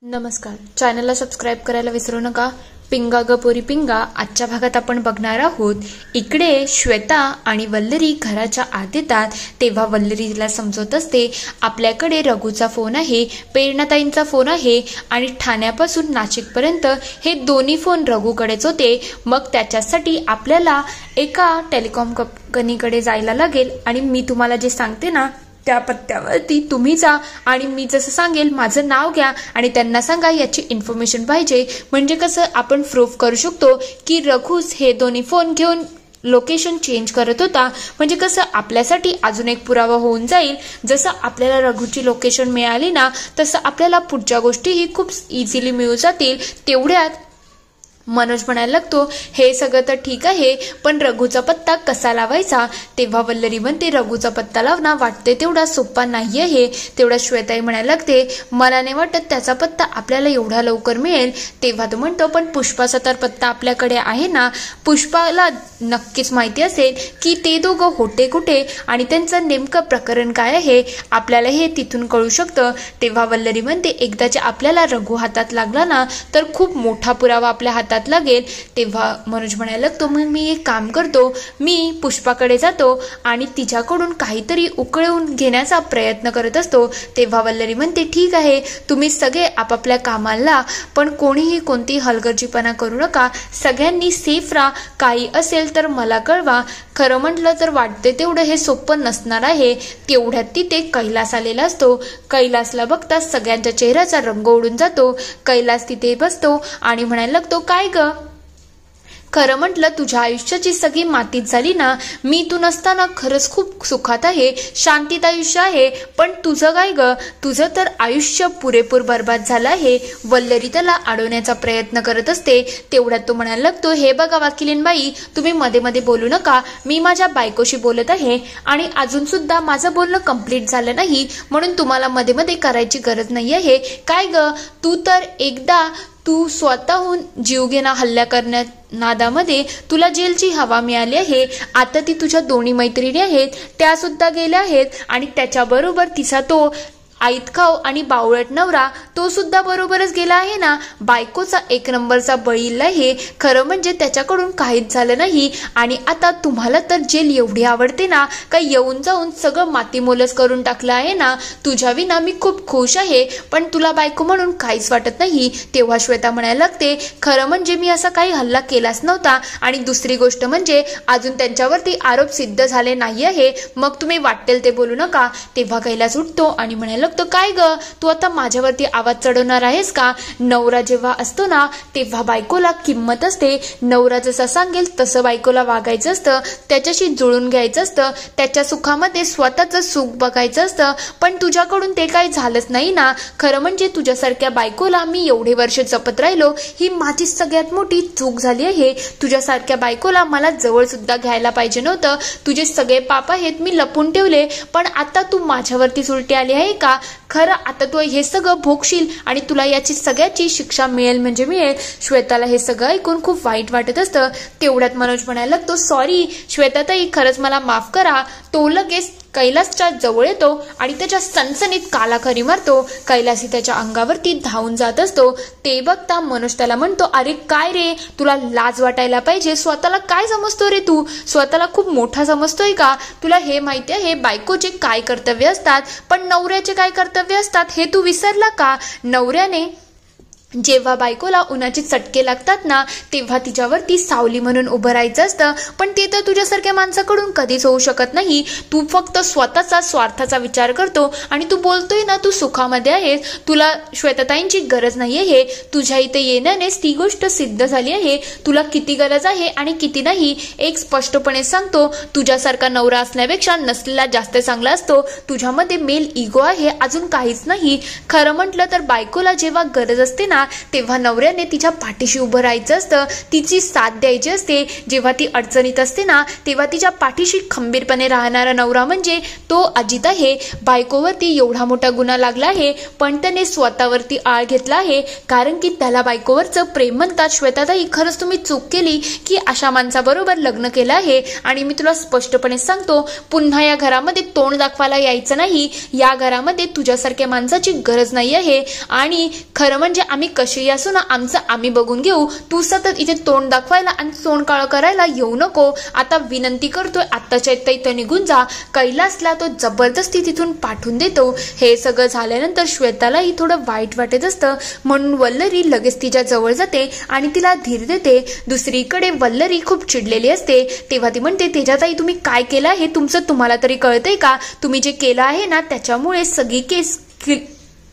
नमस्कार. चॅनलला सबस्क्राइब करायला विसरू नका. पिंगा गपोरी पिंगा. आजच्या भागात आपण बघणार आहोत. इकडे श्वेता आणि वल्लरी घराच्या आत येतात तेव्हा वल्लरी तिला समजवत असते आपल्याकडे रघुचा फोन आहे, प्रेरणाताईंचा फोन आहे आणि ठाण्यापासून नाशिकपर्यंत हे दोन्ही फोन रघुकडेच होते. मग त्याच्यासाठी आपल्याला एका टेलिकॉम कंपनीकडे जायला लागेल आणि मी तुम्हाला जे सांगते ना त्या पत्त्यावरती तुम्ही जा आणि मी जसं सांगेल माझं नाव घ्या आणि त्यांना सांगा याची इन्फॉर्मेशन पाहिजे. म्हणजे कसं आपण प्रूफ करू शकतो की रघुस हे दोन्ही फोन घेऊन लोकेशन चेंज करत होता. म्हणजे कसं आपल्यासाठी अजून एक पुरावा होऊन जाईल. जसं आपल्याला रघुची लोकेशन मिळाली ना तसं आपल्याला पुढच्या गोष्टीही खूप इझिली मिळू जातील. तेवढ्यात मनोज म्हणायला लागतो हे सगळं तर ठीक आहे पण रघुचा पत्ता कसा लावायचा. तेव्हा वल्लरी म्हणते रघुचा पत्ता लावणं वाटते तेवढा सोपा नाही आहे. तेवढा श्वेताई म्हणायला लागते मला नाही वाटत त्याचा पत्ता आपल्याला एवढा लवकर मिळेल. तेव्हा तो म्हणतो पण पुष्पाचा तर पत्ता आपल्याकडे आहे ना. पुष्पाला नक्कीच माहिती असेल की ते दोघं होते कुठे आणि त्यांचं नेमकं प्रकरण काय आहे. आपल्याला हे तिथून कळू शकतं. तेव्हा वल्लरी म्हणते एकदाच्या आपल्याला रघु हातात लागला ना तर खूप मोठा पुरावा आपल्या हातात लागेल. तेव्हा मनोज म्हणायला लागतो मग मी एक काम करतो, मी पुष्पाकडे जातो आणि तिच्याकडून काहीतरी उकळवून घेण्याचा प्रयत्न करत असतो. तेव्हा वल्लरी म्हणते ठीक आहे तुम्ही सगळे आपापल्या कामाला पण कोणीही कोणती हलगर्जीपणा करू नका. सगळ्यांनी सेफ राहा. काही असेल तर मला कळवा. खरं म्हटलं तर वाटते तेवढं हे सोपं नसणार आहे. तेवढ्यात तिथे कैलास आलेला असतो. कैलासला बघता सगळ्यांच्या चेहऱ्याचा रंग उडून जातो. कैलास तिथे बसतो आणि म्हणायला लागतो काय ग खरं म्हटलं तुझ्या आयुष्याची सगळी मातीत झाली ना. मी तू नसताना खरंच खूप सुखात आहे, शांतीत आयुष्य आहे. पण तुझं काय ग, तुझं तर आयुष्य पुरेपूर बर्बाद झालं आहे. वल्लरी त्याला अडवण्याचा प्रयत्न करत असते. तेवढ्यात तो म्हणायला लागतो हे बघा वकिलीनबाई तुम्ही मध्ये मध्ये बोलू नका. मी माझ्या बायकोशी बोलत आहे आणि अजून सुद्धा माझं बोलणं कंप्लीट झालं नाही म्हणून तुम्हाला मध्ये मध्ये करायची गरज नाही आहे. काय ग तू तर एकदा तू स्वतःहून जीवघेणा हल्ला करण्यात नादामध्ये तुला जेलची हवा मिळाली आहे. आता ती तुझ्या दोन्ही मैत्रिणी आहेत त्या सुद्धा गेल्या आहेत आणि त्याच्याबरोबर तिचा तो आईतखाव आणि बावळट नवरा तो सुद्धा बरोबरच गेला आहे ना. बायकोचा एक नंबरचा बळीला आहे. खरं म्हणजे त्याच्याकडून काहीच झालं नाही आणि आता तुम्हाला तर जेल एवढी आवडते ना का येऊन जाऊन सगळं मातीमोलच करून टाकलं आहे ना. तुझ्या विना मी खूप खुश आहे पण तुला बायको म्हणून काहीच वाटत नाही. तेव्हा श्वेता म्हणायला लागते खरं म्हणजे मी असा काही हल्ला केलाच नव्हता आणि दुसरी गोष्ट म्हणजे अजून त्यांच्यावरती आरोप सिद्ध झाले नाही आहे. मग तुम्ही वाटेल ते बोलू नका. तेव्हा कैलास उठतो आणि म्हणायला तो काय ग तू आता माझ्यावरती आवाज चढवणार आहेस का. नवरा जेव्हा असतो ना तेव्हा बायकोला किंमत असते. नवरा जसं सांगेल तसं बायकोला वागायचं असतं, त्याच्याशी जुळून घ्यायचं असतं, त्याच्या सुखामध्ये स्वतःचं सुख बघायचं असतं. पण तुझ्याकडून ते काही झालंच नाही ना. खरं म्हणजे तुझ्यासारख्या बायकोला मी एवढे वर्ष जपत राहिलो ही माझी सगळ्यात मोठी चूक झाली आहे. तुझ्यासारख्या बायकोला मला जवळ सुद्धा घ्यायला पाहिजे नव्हतं. तुझे सगळे पाप आहेत मी लपून ठेवले पण आता तू माझ्यावरती उलटी आली आहे का. खरं आता तू हे सगळं भोगशील आणि तुला याची सगळ्याची शिक्षा मिळेल म्हणजे मिळेल. श्वेताला हे सगळं ऐकून खूप वाईट वाटत असतं. तेवढ्यात मनोज म्हणायला लागतो सॉरी श्वेताताई खरंच मला माफ करा. तो लगेच कैलासच्या जवळ येतो आणि त्याच्या सणसणीत कालाखरी मारतो. कैलासी त्याच्या अंगावरती धावून जात असतो. ते बघता मनोज त्याला म्हणतो अरे काय रे तुला लाज वाटायला पाहिजे. स्वतःला काय समजतो रे तू. स्वतःला खूप मोठा समजतोय का. तुला हे माहिती आहे बायकोचे काय कर्तव्य असतात पण नवऱ्याचे काय कर्तव्य असतात हे तू विसरला का. नवऱ्याने जेव्हा बायकोला उन्हाचे चटके लागतात ना तेव्हा तिच्यावरती सावली म्हणून उभं राहायचं असतं. पण ते तर तुझ्यासारख्या माणसाकडून कधीच होऊ शकत नाही. तू फक्त स्वतःचा स्वार्थाचा विचार करतो आणि तू बोलतोय ना तू सुखामध्ये आहेस. तुला श्वेताताईंची गरज नाही आहे. तुझ्या इथे येण्यानेच ती गोष्ट सिद्ध झाली आहे. तुला किती गरज आहे आणि किती नाही एक स्पष्टपणे सांगतो. तुझ्यासारखा नवरा असण्यापेक्षा नसलेला जास्त चांगला असतो. तुझ्यामध्ये मेल इगो आहे अजून काहीच नाही. खरं म्हटलं तर बायकोला जेव्हा गरज असते ना ना तेव्हा नवऱ्याने तिच्या पाठीशी उभं राहायचं असतं, तिची साथ द्यायची असते. जेव्हा ती अडचणीत असते ना तेव्हा तिच्या पाठीशी खंबीरपणे राहणारा नवरा म्हणजे तो अजित आहे. बायकोवरती एवढा मोठा गुन्हा लागला आहे पण त्याने स्वतःवरती आळ घेतला आहे, कारण की त्याला बायकोवरचं प्रेम म्हणतात. श्वेताताई, खरंच तुम्ही चूक केली की अशा माणसाबरोबर लग्न केलं आहे. आणि मी तुला स्पष्टपणे सांगतो, पुन्हा या घरामध्ये तोंड दाखवायला यायचं नाही. या घरामध्ये तुझ्यासारख्या माणसाची गरज नाही आहे. आणि खरं म्हणजे आम्ही कसेही असू ना, आमचं आम्ही बघून घेऊ. तू सतत इथे तोंड दाखवायला आणि तोंड काळं करायला येऊ नको. आता विनंती करतोय, आत्ताच्या इथं निघून जा. कैलासला तो जबरदस्ती तिथून पाठवून देतो. हे सगळं झाल्यानंतर श्वेतालाही थोडं वाईट वाटत असतं, म्हणून वल्लरी लगेच तिच्या जवळ जाते आणि तिला धीर देते. दुसरीकडे वल्लरी खूप चिडलेली असते. तेव्हा ती म्हणते, तेजाताई तुम्ही काय केलं हे तुमचं तुम्हाला तरी कळतंय का? तुम्ही जे केलं आहे ना त्याच्यामुळे सगळी केस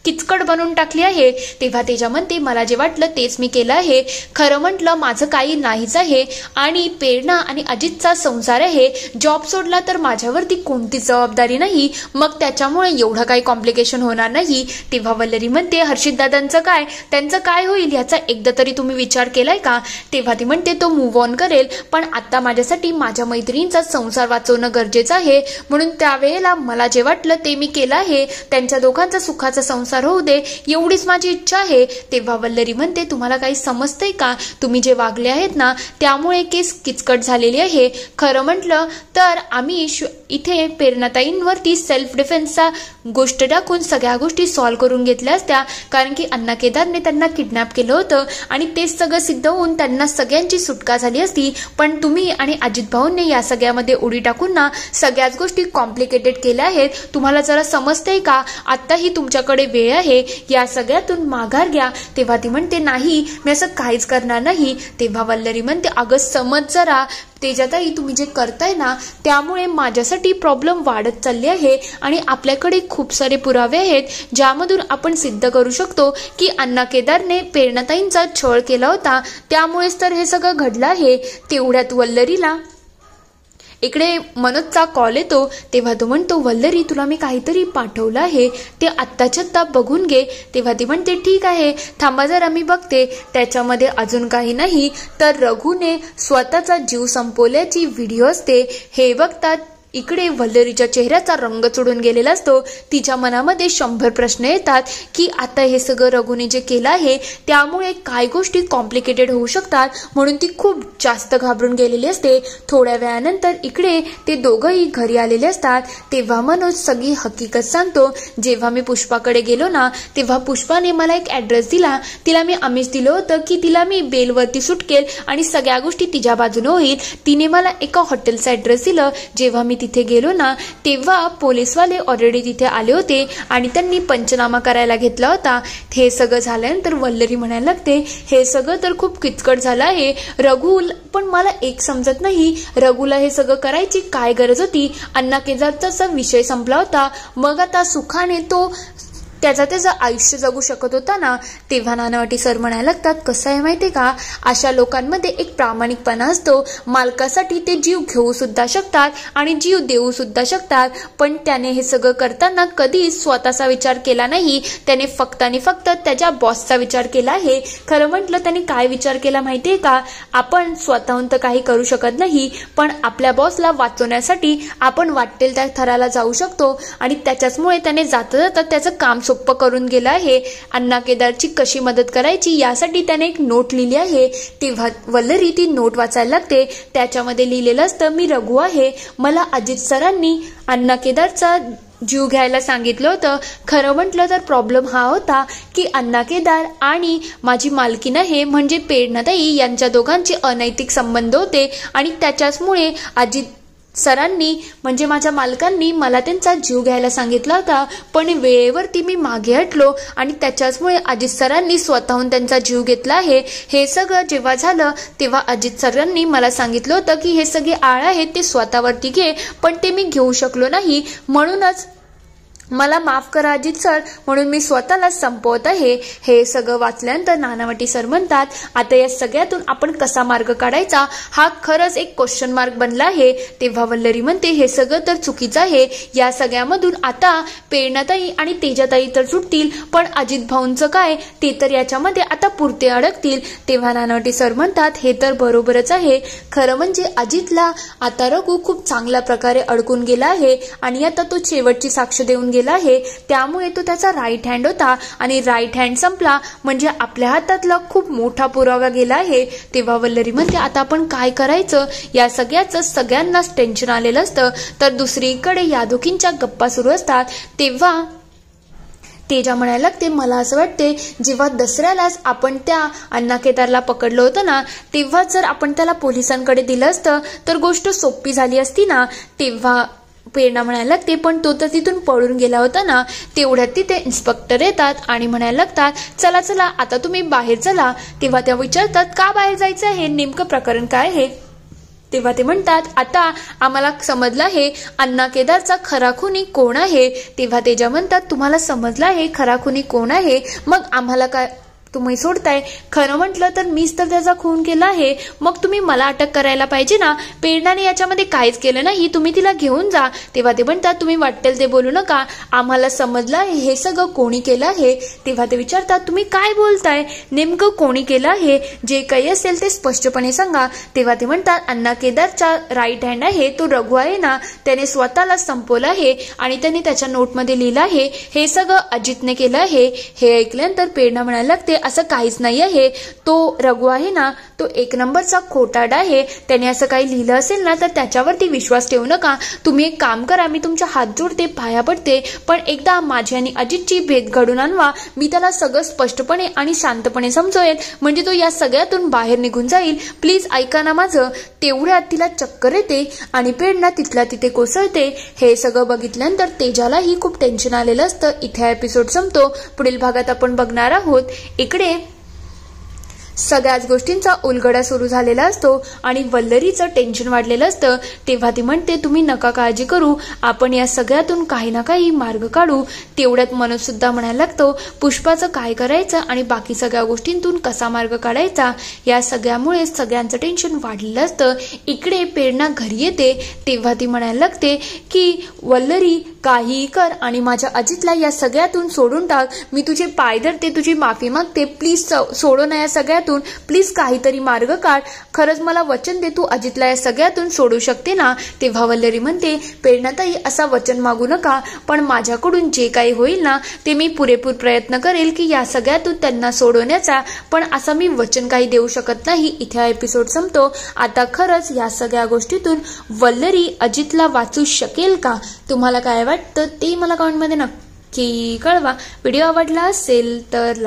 किचकट बनवून टाकली आहे. तेव्हा तेजा म्हणते, मला जे वाटलं तेच मी केलं आहे. खरं म्हटलं माझं काही नाहीच आहे आणि प्रेरणा आणि अजितचा संसार आहे. जॉब सोडला तर माझ्यावरती कोणतीच जबाबदारी नाही, मग त्याच्यामुळे एवढं काही कॉम्प्लिकेशन होणार नाही. तेव्हा वल्लरी म्हणते, हर्षित दादांचं काय, त्यांचं काय होईल याचा एकदा तरी तुम्ही विचार केलाय का? तेव्हा ती म्हणते, तो मूव्ह ऑन करेल, पण आता माझ्यासाठी माझ्या मैत्रिणींचा संसार वाचवणं गरजेचं आहे. म्हणून त्यावेळेला मला जे वाटलं ते मी केलं आहे. त्यांच्या दोघांचा सुखाचा संसार होऊ दे एवढीच माझी इच्छा आहे. तेव्हा वल्लरी म्हणते, तुम्हाला काही समजतंय का? तुम्ही जे वागले आहेत ना त्यामुळे केस किचकट झालेली आहे. खरं म्हटलं तर आम्ही इथे प्रेरणाताईंवरती सेल्फ डिफेन्सचा गोष्ट टाकून सगळ्या गोष्टी सॉल्व्ह करून घेतल्या असत्या, कारण की अण्णा केदारने त्यांना किडनॅप केलं होतं आणि तेच सगळं सिद्ध होऊन त्यांना सगळ्यांची सुटका झाली असती. पण तुम्ही आणि अजित भाऊंनी या सगळ्यामध्ये उडी टाकून ना सगळ्याच गोष्टी कॉम्प्लिकेटेड केल्या आहेत. तुम्हाला जरा समजतंय का? आत्ताही तुमच्याकडे वेळ आहे, या सगळ्यातून माघार घ्या. तेव्हा ती म्हणते, नाही मी असं काहीच करणार नाही. तेव्हा वल्लरी म्हणते, अगं समज जरा तेजाताई, तुम्ही जे करताय ना त्यामुळे माझ्यासाठी प्रॉब्लेम वाढत चालली आहे आणि आपल्याकडे खूप सारे पुरावे आहेत ज्यामधून आपण सिद्ध करू शकतो की अण्णा केदारने प्रेरणाताईंचा छळ केला होता, त्यामुळेच तर हे सगळं घडलं आहे. तेवढ्यात वल्लरीला इकडे मनोजचा कॉल येतो. तेव्हा तो म्हणतो, वल्लरी तुला मी काहीतरी पाठवलं आहे, ते आत्ताच्या आत्ता बघून घे. तेव्हा ती म्हणते, ठीक आहे थांबा जरा मी बघते. त्याच्यामध्ये अजून काही नाही तर रघुने स्वतःचा जीव संपवल्याची व्हिडिओ असते. हे बघतात इकडे वल्लरीच्या चेहऱ्याचा रंग चढून गेलेला असतो. तिच्या मनामध्ये 100 प्रश्न येतात की आता हे सगळं रघुने जे केलं आहे त्यामुळे काय गोष्टी कॉम्प्लिकेटेड होऊ शकतात, म्हणून ती खूप जास्त घाबरून गेलेली असते. थोड्या वेळानंतर इकडे ते दोघंही घरी आलेले असतात. तेव्हा मनोज सगळी हकीकत सांगतो. जेव्हा मी पुष्पाकडे गेलो ना तेव्हा पुष्पाने मला एक ॲड्रेस दिला. तिला मी आमिष दिलं होतं की तिला मी बेलवरती सुटकेल आणि सगळ्या गोष्टी तिच्या बाजूने होईल. तिने मला एका हॉटेलचा ॲड्रेस दिलं. जेव्हा मी तिथे गेलो ना तेव्हा पोलीसवाले ऑलरेडी तिथे आले होते आणि त्यांनी पंचनामा करायला घेतला होता. हे सगळं झाल्यानंतर वल्लरी म्हणायला लागते, हे सगळं तर खूप किचकट झालं आहे रघु, पण मला एक समजत नाही रघुला हे सगळं करायची काय गरज होती? अण्णा केदारचा विषय संपला होता, मग आता सुखाने तो त्याचं आयुष्य जगू शकत होता ना. तेव्हा नानावटी सर म्हणायला लागतात, कसं आहे माहितीये का, अशा लोकांमध्ये एक प्रामाणिकपणा असतो. मालकासाठी ते जीव घेऊ सुद्धा शकतात आणि जीव देऊ सुद्धा शकतात, पण त्याने हे सगळं करताना कधी स्वतःचा विचार केला नाही. त्याने फक्त आणि फक्त त्याच्या बॉसचा विचार केला आहे. खरं म्हटलं त्याने काय विचार केला माहितीये का, आपण स्वतःहून तर काही करू शकत नाही, पण आपल्या बॉसला वाचवण्यासाठी आपण वाटेल त्या थराला जाऊ शकतो आणि त्याच्याचमुळे त्याने जाता जाता त्याचं काम सोपं करून गेलं आहे. अण्णा केदारची कशी मदत करायची यासाठी त्याने एक नोट लिहिली आहे. तेव्हा वल्लरी ती नोट वाचायला लागते. त्याच्यामध्ये लिहिलेलं असतं, मी रघु आहे, मला अजित सरांनी अण्णा केदारचा जीव घ्यायला सांगितलं होतं. खरं म्हटलं तर प्रॉब्लेम हा होता की अण्णा केदार आणि माझी मालकीण आहे म्हणजे प्रेरणाताई यांच्या दोघांचे अनैतिक संबंध होते आणि त्याच्याचमुळे अजित सरांनी म्हणजे माझ्या मालकांनी मला त्यांचा जीव घ्यायला सांगितला होता, पण वेळेवरती मी मागे हटलो आणि त्याच्याचमुळे अजित सरांनी स्वतःहून त्यांचा जीव घेतला आहे. हे सगळं जेव्हा झालं तेव्हा अजित सरांनी मला सांगितलं होतं की हे सगळे आळ आहेत ते स्वतःवरती घे, पण ते मी घेऊ शकलो नाही. म्हणूनच मला माफ करा अजित सर, म्हणून मी स्वतःला संपवत आहे. हे सगळं वाचल्यानंतर नानावटी सर म्हणतात, आता या सगळ्यातून आपण कसा मार्ग काढायचा हा खरंच एक क्वेश्चन मार्क बनला आहे. तेव्हा वल्लरी म्हणते, हे सगळं तर चुकीचं आहे. या सगळ्यामधून आता प्रेरणाताई आणि तेजाताई तर सुटतील, पण अजित भाऊंचं काय, ते तर याच्यामध्ये आता पुरते अडकतील. तेव्हा नानावटी सर म्हणतात, हे तर बरोबरच आहे. खरं म्हणजे अजितला आता रघु खूप चांगल्या प्रकारे अडकून गेला आहे आणि आता तो शेवटची साक्ष देऊन गेला आहे. त्यामुळे तो त्याचा राईट हँड होता आणि राईट हँड संपला म्हणजे आपल्या हातातला खूप मोठा पुरावा गेला आहे. तेव्हा वल्लरी म्हणते, आता आपण काय करायचं. या सगळ्याचं सगळ्यांनाच टेन्शन आलेलं असतं. तर दुसरीकडे या दोघींच्या गप्पा सुरू असतात. तेव्हा तेजा म्हणायला लागते, मला असं वाटते जेव्हा दसऱ्यालाच आपण त्या अण्णा केदारला पकडलं होतं ना, तेव्हा जर आपण त्याला पोलिसांकडे दिलं असतं तर गोष्ट सोपी झाली असती ना. तेव्हा प्रेरणा म्हणायला लागते, पण तो तर तिथून पळून गेला होता ना. तेवढ्यात तिथे इन्स्पेक्टर येतात आणि म्हणायला लागतात, चला चला आता तुम्ही बाहेर चला. तेव्हा त्या विचारतात, का बाहेर जायचं आहे, नेमकं प्रकरण काय आहे. तेव्हा ते म्हणतात, आता आम्हाला समजलं आहे अण्णा केदारचा खरा खुनी कोण आहे. तेव्हा तेजा म्हणतात, तुम्हाला समजलं आहे खरा खुनी कोण आहे, मग आम्हाला काय तुम्ही सोडताय. खरं म्हटलं तर मीच तर त्याचा खून केला आहे, मग तुम्ही मला अटक करायला पाहिजे ना. प्रेरणाने याच्यामध्ये काहीच केलं नाही, तुम्ही तिला घेऊन जा. तेव्हा ते म्हणतात, तुम्ही वाटेल ते बोलू नका, आम्हाला समजलं आहे हे सगळं कोणी केलं आहे. तेव्हा ते विचारतात, तुम्ही काय बोलताय, नेमकं कोणी केलं आहे, जे काही असेल ते स्पष्टपणे सांगा. तेव्हा ते म्हणतात, अण्णा केदारचा राईट हँड आहे तो रघु आहे ना, त्याने स्वतःला संपवलं आहे आणि त्याने त्याच्या नोटमध्ये लिहिलं आहे हे सगळं अजितने केलं आहे. हे ऐकल्यानंतर प्रेरणा म्हणायला लागते, असं काहीच नाही आहे. तो रघु आहे ना, तो एक नंबरचा खोटारडा आहे. त्याने असं काही लिहिलं असेल ना तर त्याच्यावरती विश्वास ठेवू नका. तुम्ही एक काम करा, मी तुमच्या हात जोडते, पाया पडते, पण एकदा माझी आणि अजितची भेट घडून आणवा. मी त्याला सगळं स्पष्टपणे आणि शांतपणे समजवेल, म्हणजे तो या सगळ्यातून बाहेर निघून जाईल. प्लीज ऐका ना माझं. तेवढ्यात तिला चक्कर येते आणि प्रेरणा तिथल्या तिथे कोसळते. हे सगळं बघितल्यानंतर तेजालाही खूप टेन्शन आलेलं असतं. इथे एपिसोड संपतो. पुढील भागात आपण बघणार आहोत, इकडे सगळ्याच गोष्टींचा उलगडा सुरू झालेला असतो आणि वल्लरीचं टेन्शन वाढलेलं असतं. तेव्हा ती म्हणते, तुम्ही नका काळजी करू, आपण या सगळ्यातून काही ना काही मार्ग काढू. तेवढ्यात मनोज सुद्धा म्हणायला लागतो, पुष्पाचं काय करायचं आणि बाकी सगळ्या गोष्टींतून कसा मार्ग काढायचा. या सगळ्यामुळे सगळ्यांचं टेन्शन वाढलेलं असतं. इकडे प्रेरणा घरी येते. तेव्हा ती म्हणायला लागते की वल्लरी काहीही कर आणि माझ्या अजितला या सगळ्यातून सोडून टाक. मी तुझे पाय धरते, तुझी माफी मागते, प्लीज सोडू नये या सगळ्यातून, प्लीज काहीतरी मार्ग काढ. खरंच मला वचन दे, तू अजितला या सगळ्यातून सोडू शकते ना. तेव्हा वल्लरी म्हणते, प्रेरणाताई असा वचन मागू नका, पण माझ्याकडून जे काही होईल ना ते मी पुरेपूर प्रयत्न करेल की या सगळ्यातून त्यांना सोडवण्याचा, पण असं मी वचन काही देऊ शकत नाही. इथे हा एपिसोड संपतो. आता खरंच या सगळ्या गोष्टीतून वल्लरी अजितला वाचू शकेल का, तुम्हाला काय वाटतं ते मला कमेंटमध्ये नक्की कळवा. व्हिडिओ आवडला असेल तर